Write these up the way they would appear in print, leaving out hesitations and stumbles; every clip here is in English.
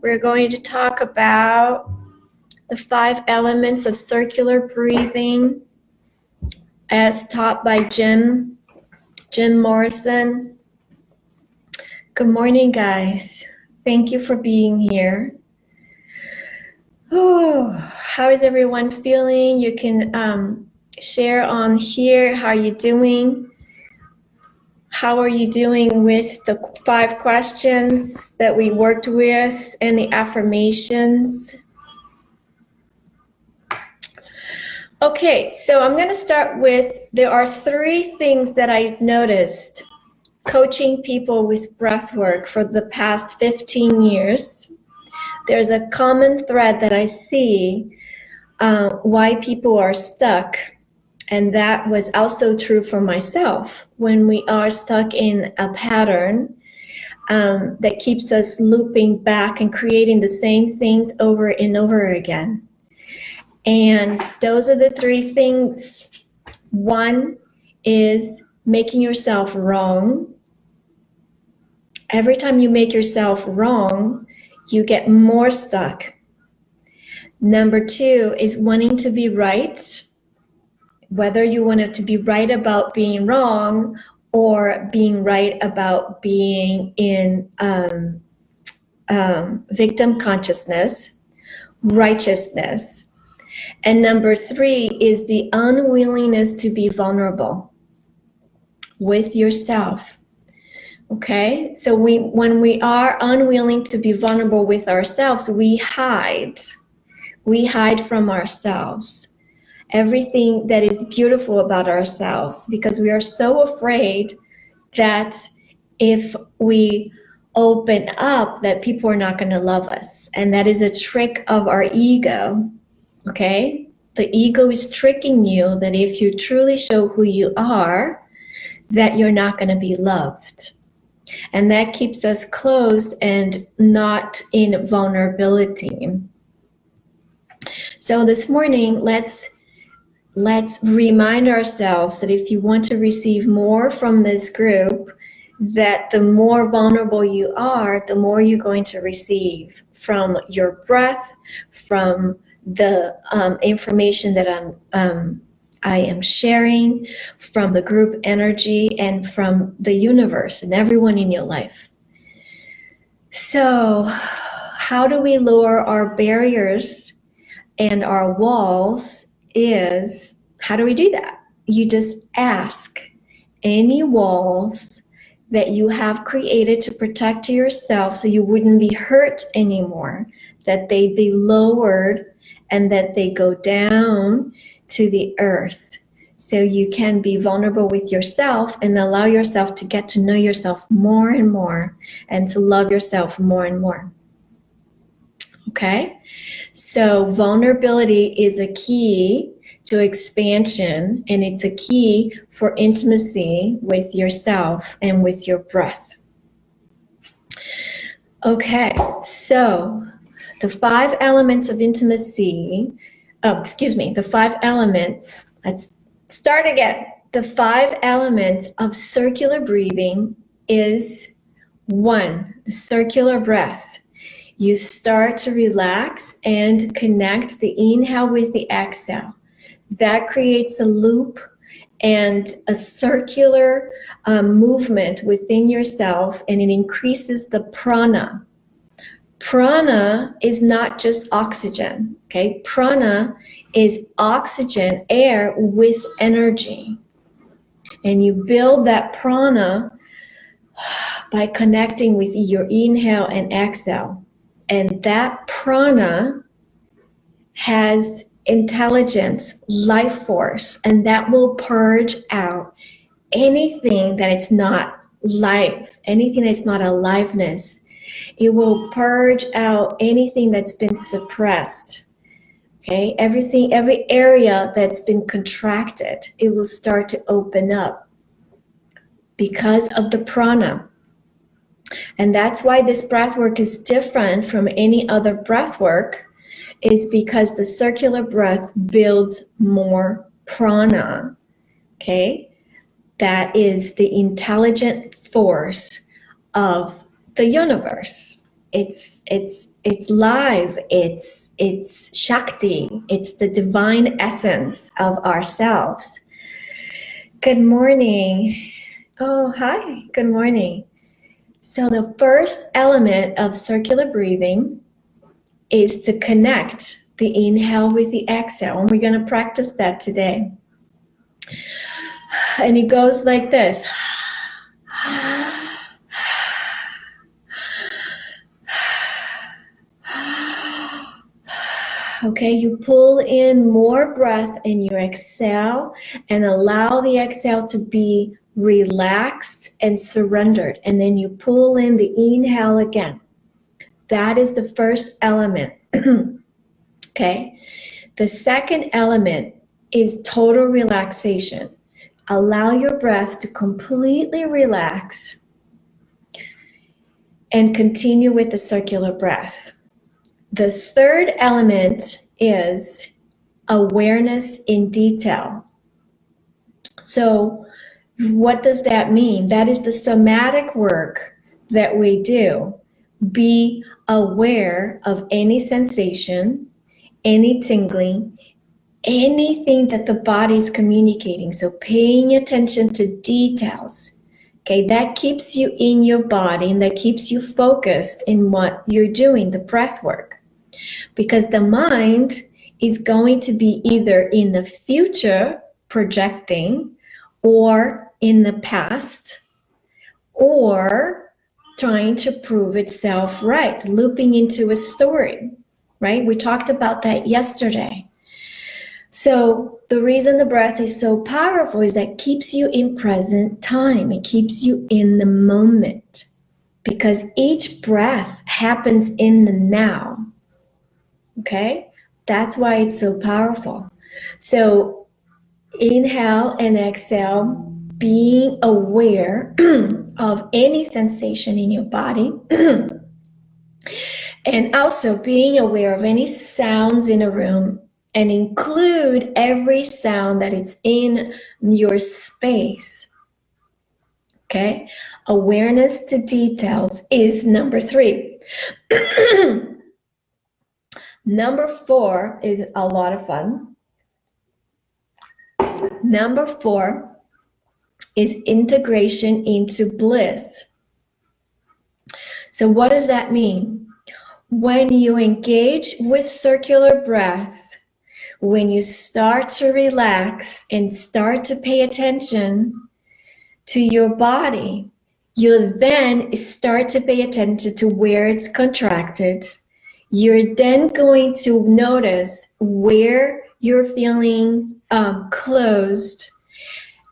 We're going to talk about the 5 elements of circular breathing as taught by Jim Morrison. Good morning, guys. Thank you for being here. Oh, how is everyone feeling? You can share on here. How are you doing? How are you doing with the 5 questions that we worked with and the affirmations? Okay, so I'm going to start with, there are 3 things that I've noticed coaching people with breath work for the past 15 years. There's a common thread that I see why people are stuck. And that was also true for myself. When we are stuck in a pattern that keeps us looping back and creating the same things over and over again. And those are the 3 things. 1 is making yourself wrong. Every time you make yourself wrong, you get more stuck. Number 2 is wanting to be right. Whether you want it to be right about being wrong or being right about being in victim consciousness, righteousness. And number 3 is the unwillingness to be vulnerable with yourself. Okay, so when we are unwilling to be vulnerable with ourselves, we hide. We hide from ourselves. Everything that is beautiful about ourselves, because we are so afraid that if we open up, that people are not going to love us. And that is a trick of our ego. Okay, the ego is tricking you that if you truly show who you are, that you're not going to be loved. And that keeps us closed and not in vulnerability. So this morning, let's remind ourselves that if you want to receive more from this group, that the more vulnerable you are, the more you're going to receive from your breath, from the information that I am sharing, from the group energy, and from the universe and everyone in your life. So how do we lower our barriers and our walls is, how do we do that? You just ask any walls that you have created to protect yourself so you wouldn't be hurt anymore, that they be lowered and that they go down to the earth so you can be vulnerable with yourself and allow yourself to get to know yourself more and more and to love yourself more and more. Okay? So vulnerability is a key to expansion, and it's a key for intimacy with yourself and with your breath. Okay, so the 5 elements of intimacy, the 5 elements, let's start again. The 5 elements of circular breathing is 1, the circular breath. You start to relax and connect the inhale with the exhale. That creates a loop and a circular movement within yourself, and it increases the prana. Prana is not just oxygen, okay? Prana is oxygen, air with energy. And you build that prana by connecting with your inhale and exhale. And that prana has intelligence, life force, and that will purge out anything that is not life, anything that's not aliveness. It will purge out anything that's been suppressed. Okay, every area that's been contracted, it will start to open up because of the prana. And that's why this breath work is different from any other breath work, is because the circular breath builds more prana, okay? That is the intelligent force of the universe. It's it's live, it's Shakti, it's the divine essence of ourselves. Good morning. Oh, hi, good morning. So the first element of circular breathing is to connect the inhale with the exhale, and we're going to practice that today. And it goes like this. Okay, you pull in more breath in your exhale and allow the exhale to be relaxed and surrendered. And then you pull in the inhale again. That is the first element. Okay, the second element is total relaxation. Allow your breath to completely relax and continue with the circular breath. The third element is awareness in detail. So what does that mean? That is the somatic work that we do. Be aware of any sensation, any tingling, anything that the body is communicating. So paying attention to details. Okay, that keeps you in your body and that keeps you focused in what you're doing, the breath work. Because the mind is going to be either in the future projecting or in the past or trying to prove itself right, looping into a story, right? We talked about that yesterday. So the reason the breath is so powerful is that it keeps you in present time. It keeps you in the moment because each breath happens in the now. Okay, that's why it's so powerful. So inhale and exhale, being aware of any sensation in your body and also being aware of any sounds in a room and include every sound that is in your space. Okay, awareness to details is number 3. Number 4 is a lot of fun. Number 4 is integration into bliss. So what does that mean? When you engage with circular breath, when you start to relax and start to pay attention to your body, you then start to pay attention to where it's contracted. You're then going to notice where you're feeling closed,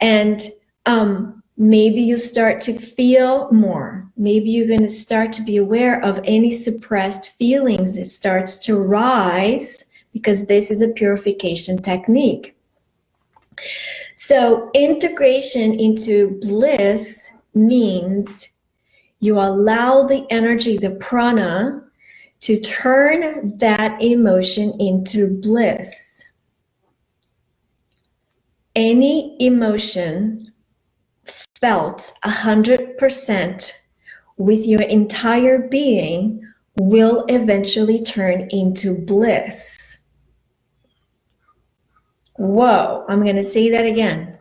and maybe you start to feel more. Maybe you're going to start to be aware of any suppressed feelings. It starts to rise because this is a purification technique. So integration into bliss means you allow the energy, the prana, to turn that emotion into bliss. Any emotion felt 100% with your entire being will eventually turn into bliss. Whoa, I'm going to say that again.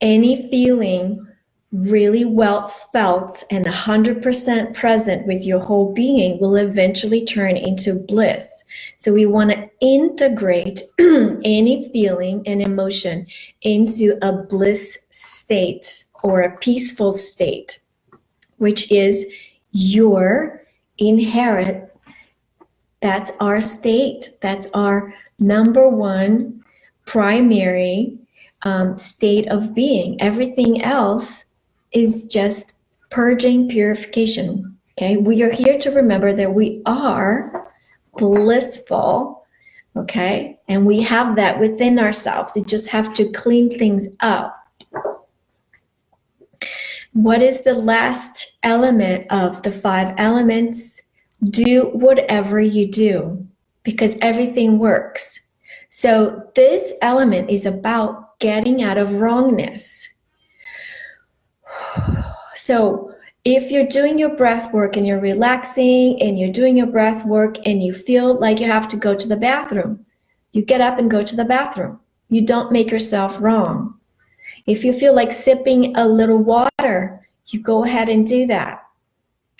Any feeling really well felt and 100% present with your whole being will eventually turn into bliss. So we want to integrate any feeling and emotion into a bliss state or a peaceful state, which is your inherent, that's our state, that's our number one primary state of being. Everything else is just purging, purification. Okay, we are here to remember that we are blissful. Okay, and we have that within ourselves. We just have to clean things up. What is the last element of the 5 elements? Do whatever you do, because everything works. So this element is about getting out of wrongness. So If you're doing your breath work and you're relaxing and you're doing your breath work and you feel like you have to go to the bathroom, you get up and go to the bathroom. You don't make yourself wrong. If you feel like sipping a little water, you go ahead and do that.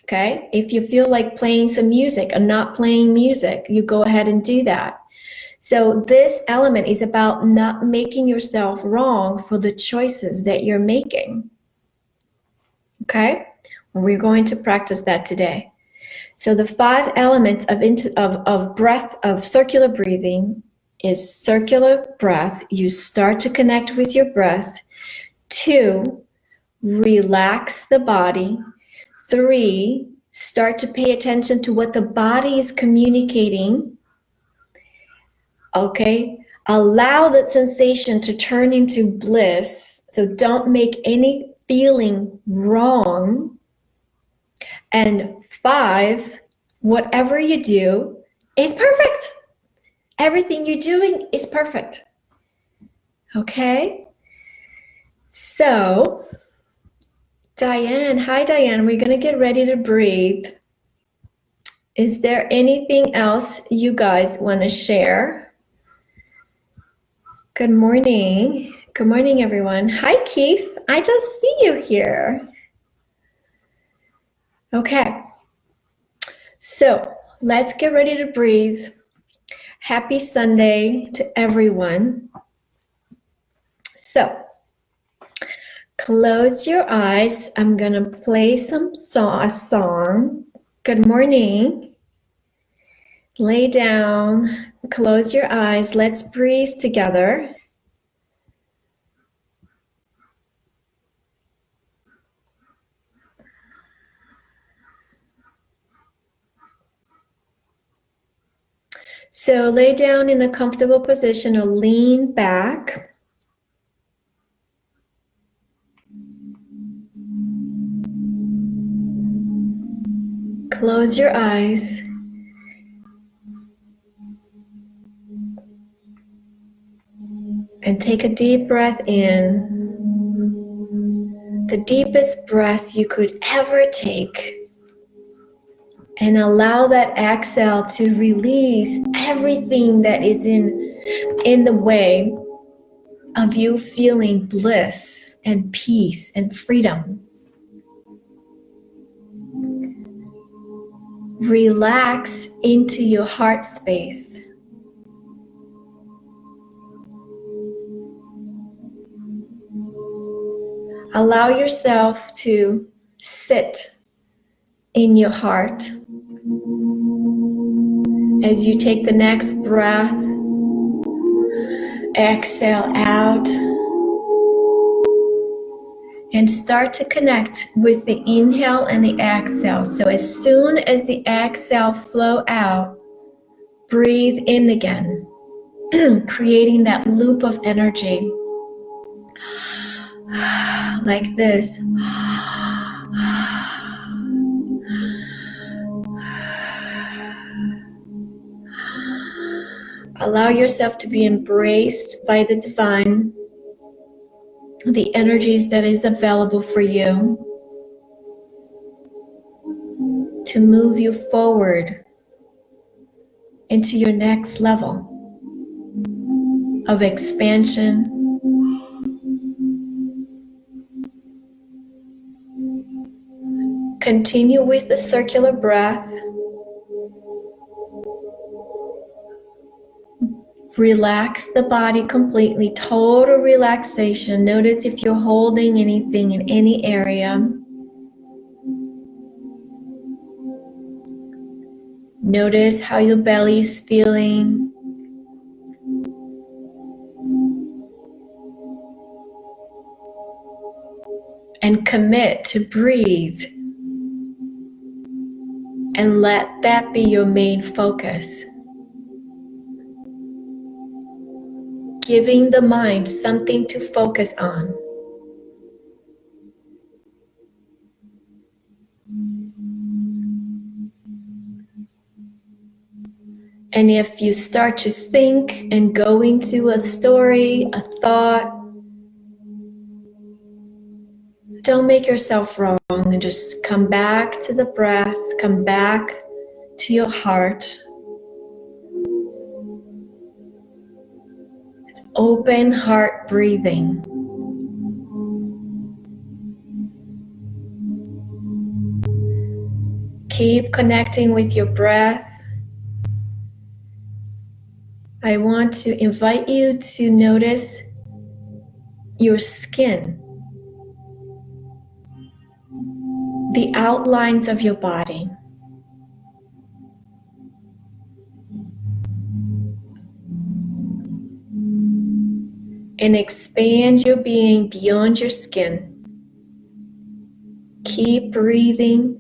Okay? If you feel like playing some music or not playing music, you go ahead and do that. So this element is about not making yourself wrong for the choices that you're making. Okay? We're going to practice that today. So the 5 elements of breath, of circular breathing, is circular breath. You start to connect with your breath. 2, relax the body. 3, start to pay attention to what the body is communicating. Okay? Allow that sensation to turn into bliss. So don't make any feeling wrong. And 5, whatever you do is perfect. Everything you're doing is perfect. Okay? So, Diane, hi Diane, we're going to get ready to breathe. Is there anything else you guys want to share? Good morning. Good morning, everyone. Hi, Keith. I just see you here. Okay. So, let's get ready to breathe. Happy Sunday to everyone. So, close your eyes. I'm going to play a song. Good morning. Lay down. Close your eyes. Let's breathe together. So lay down in a comfortable position or lean back. Close your eyes. And take a deep breath in. The deepest breath you could ever take. And allow that exhale to release everything that is in the way of you feeling bliss and peace and freedom. Relax into your heart space. Allow yourself to sit in your heart as you take the next breath. Exhale out and start to connect with the inhale and the exhale. So as soon as the exhale flow out, breathe in again, creating that loop of energy like this. Allow yourself to be embraced by the divine, the energies that is available for you to move you forward into your next level of expansion. Continue with the circular breath. Relax the body completely, total relaxation. Notice if you're holding anything in any area. Notice how your belly is feeling. And commit to breathe. And let that be your main focus. Giving the mind something to focus on. And if you start to think and go into a story, a thought, don't make yourself wrong, and just come back to the breath, come back to your heart. It's open heart breathing. Keep connecting with your breath. I want to invite you to notice your skin, the outlines of your body. And expand your being beyond your skin. Keep breathing.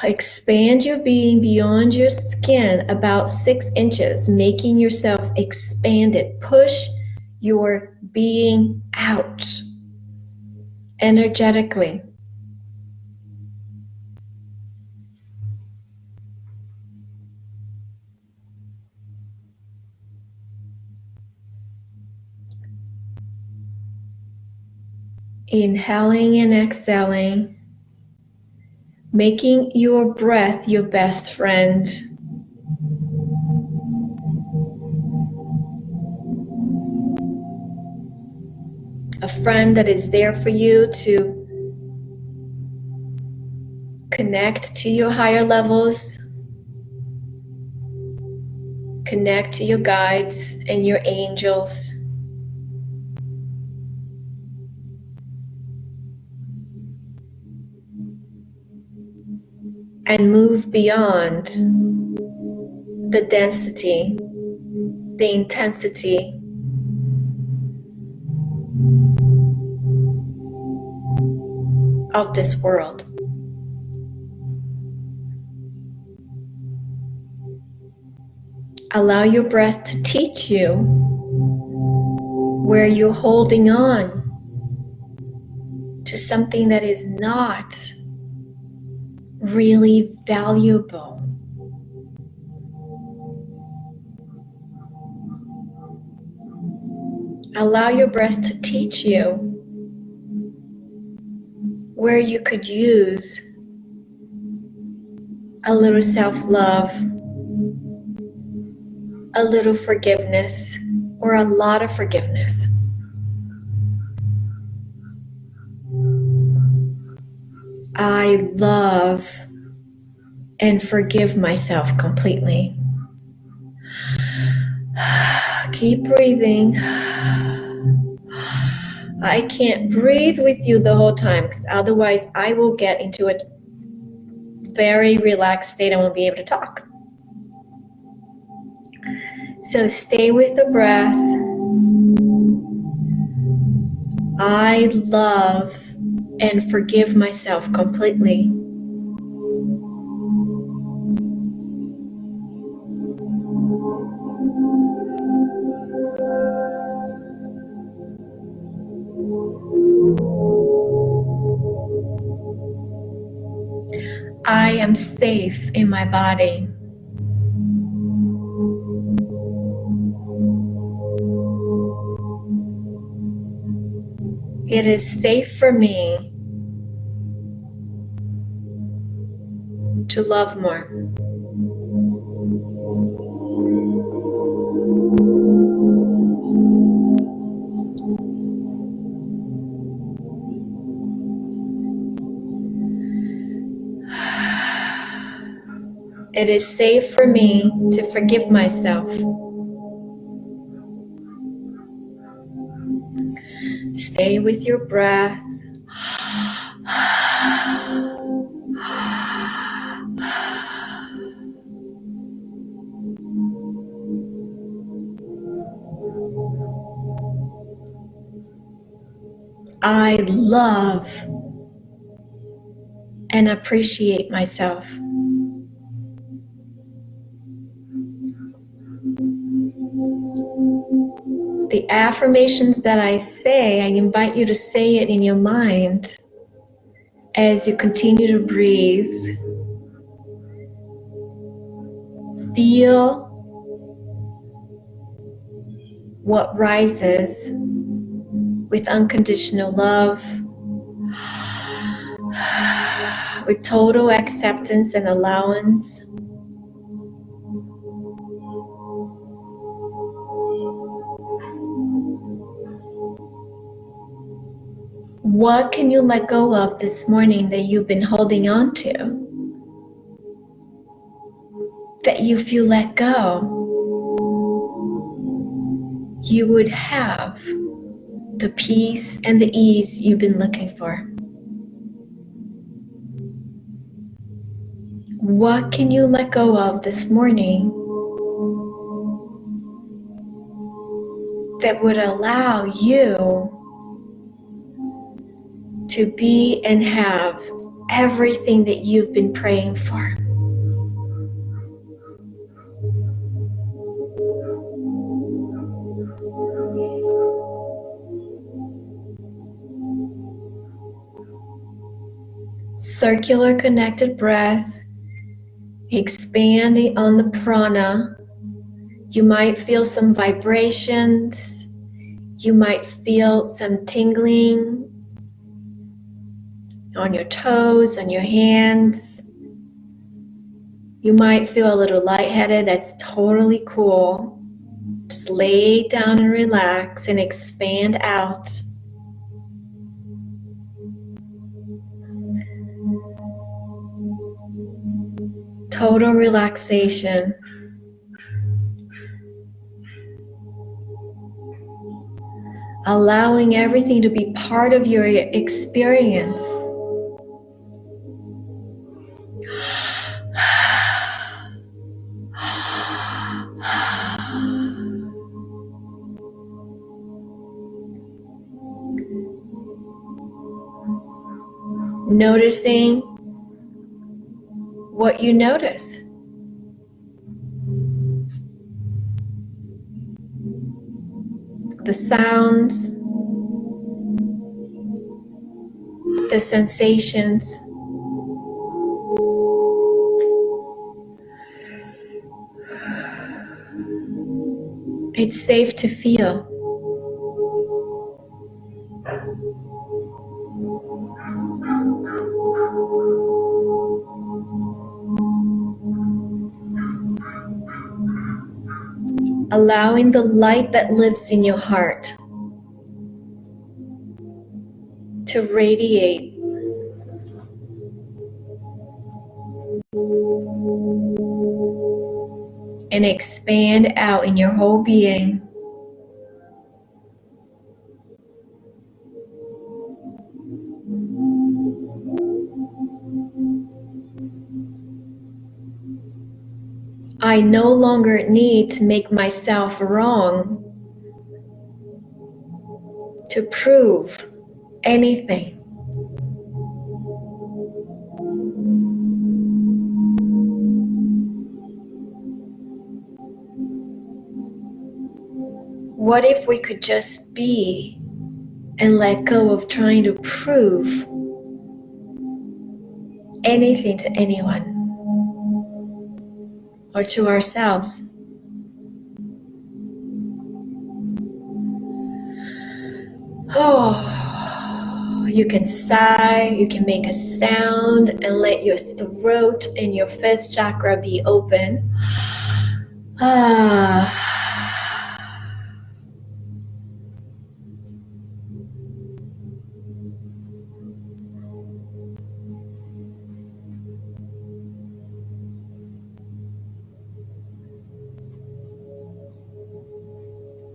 Expand your being beyond your skin about 6 inches, making yourself expanded. Push your being out energetically. Inhaling and exhaling, making your breath your best friend. A friend that is there for you to connect to your higher levels, connect to your guides and your angels. And move beyond the density, the intensity of this world. Allow your breath to teach you where you're holding on to something that is not really valuable. Allow your breath to teach you where you could use a little self-love, a little forgiveness, or a lot of forgiveness. I love and forgive myself completely. Keep breathing. I can't breathe with you the whole time because otherwise I will get into a very relaxed state and won't be able to talk. So stay with the breath. I love and forgive myself completely. I am safe in my body. It is safe for me to love more. It is safe for me to forgive myself. Stay with your breath. I love and appreciate myself. The affirmations that I say, I invite you to say it in your mind as you continue to breathe. Feel what rises with unconditional love, with total acceptance and allowance. What can you let go of this morning that you've been holding on to? That if you let go, you would have the peace and the ease you've been looking for. What can you let go of this morning that would allow you to be and have everything that you've been praying for? Circular connected breath, expanding on the prana. You might feel some vibrations. You might feel some tingling on your toes, on your hands. You might feel a little lightheaded. That's totally cool. Just lay down and relax and expand out. Total relaxation. Allowing everything to be part of your experience. Noticing what you notice. The sounds, the sensations. It's safe to feel. Allowing the light that lives in your heart to radiate and expand out in your whole being. I no longer need to make myself wrong to prove anything. What if we could just be and let go of trying to prove anything to anyone or to ourselves? Oh, you can sigh, you can make a sound and let your throat and your fifth chakra be open.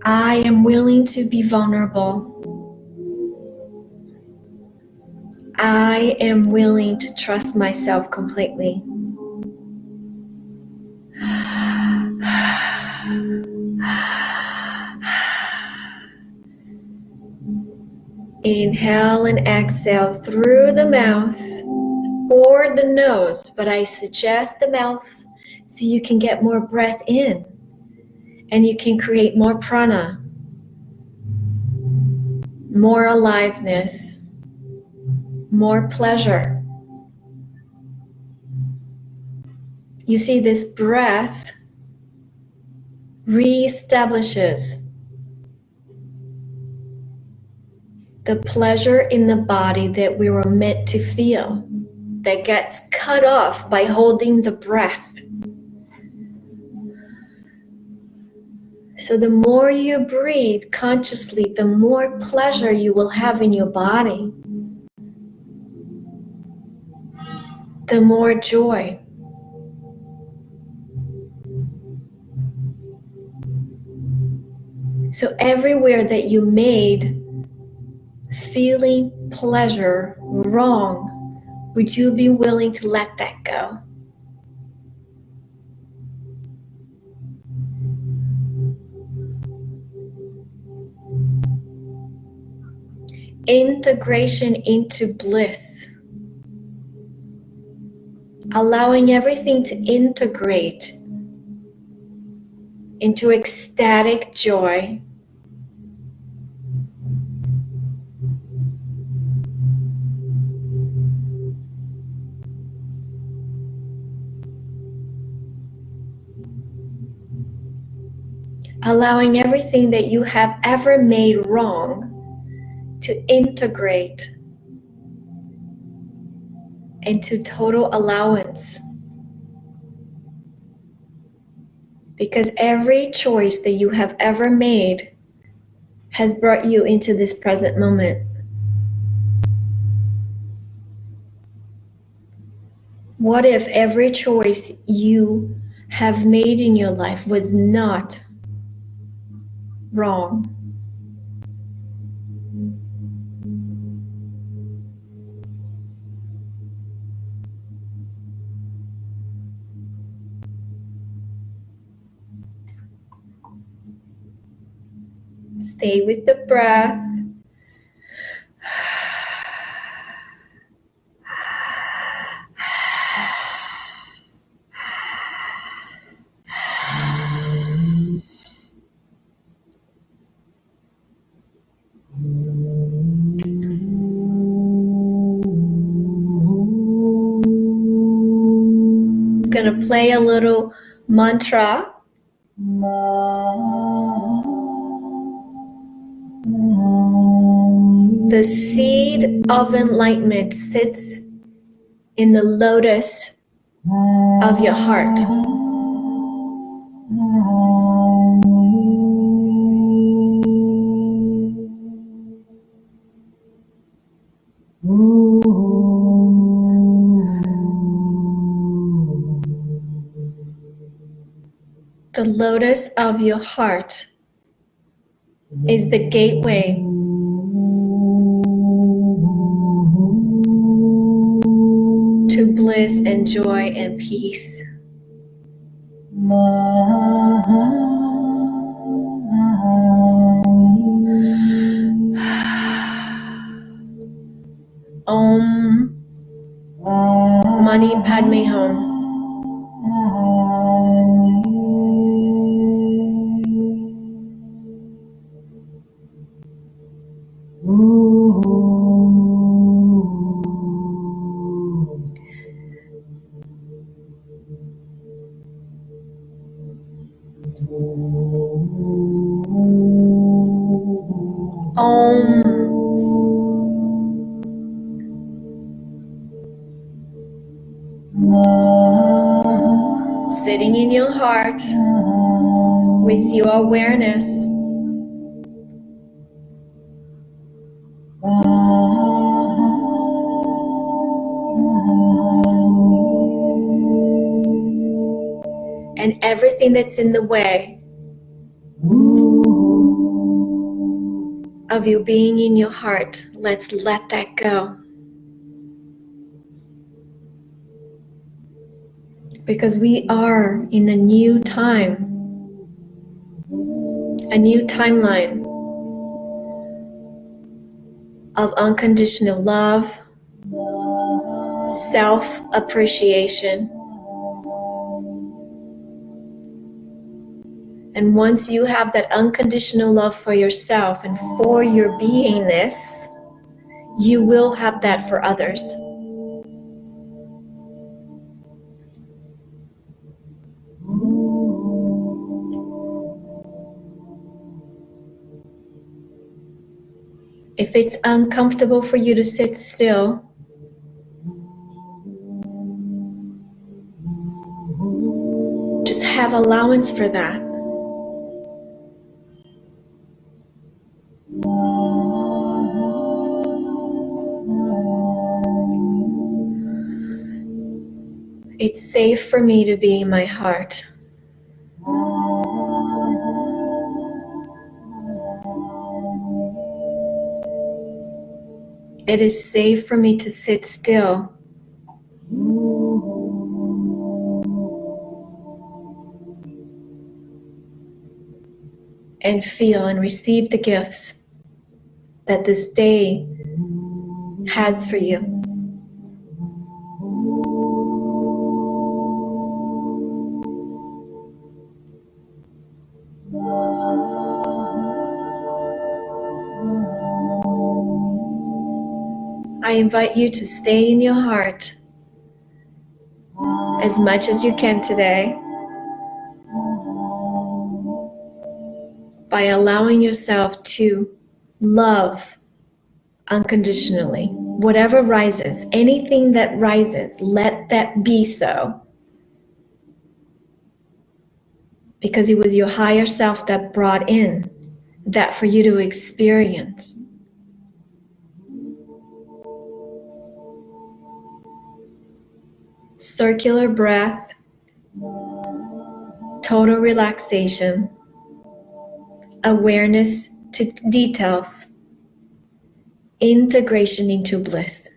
I am willing to be vulnerable. I am willing to trust myself completely. Inhale and exhale through the mouth or the nose, but I suggest the mouth so you can get more breath in and you can create more prana, more aliveness, more pleasure. You see, this breath reestablishes the pleasure in the body that we were meant to feel, that gets cut off by holding the breath. So the more you breathe consciously, the more pleasure you will have in your body, the more joy. So everywhere that you made feeling pleasure wrong, would you be willing to let that go? Integration into bliss. Allowing everything to integrate into ecstatic joy. Allowing everything that you have ever made wrong to integrate into total allowance. Because every choice that you have ever made has brought you into this present moment. What if every choice you have made in your life was not wrong? Stay with the breath. I'm going to play a little mantra. The seed of enlightenment sits in the lotus of your heart. The lotus of your heart is the gateway to bliss and joy and peace. Om Mani Padme Hum. Om. Sitting in your heart with your awareness. And everything that's in the way of you being in your heart, let's let that go. Because we are in a new time, a new timeline of unconditional love, self-appreciation. And once you have that unconditional love for yourself and for your beingness, you will have that for others. If it's uncomfortable for you to sit still, just have allowance for that. It's safe for me to be in my heart. It is safe for me to sit still and feel and receive the gifts that this day has for you. I invite you to stay in your heart as much as you can today by allowing yourself to love unconditionally. Whatever rises, anything that rises, let that be so. Because it was your higher self that brought in that for you to experience. Circular breath, total relaxation, awareness to details, integration into bliss.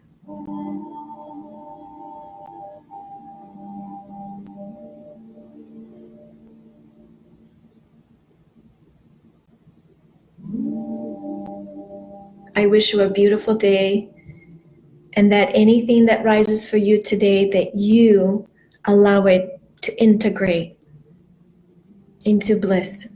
I wish you a beautiful day, and that anything that rises for you today, that you allow it to integrate into bliss.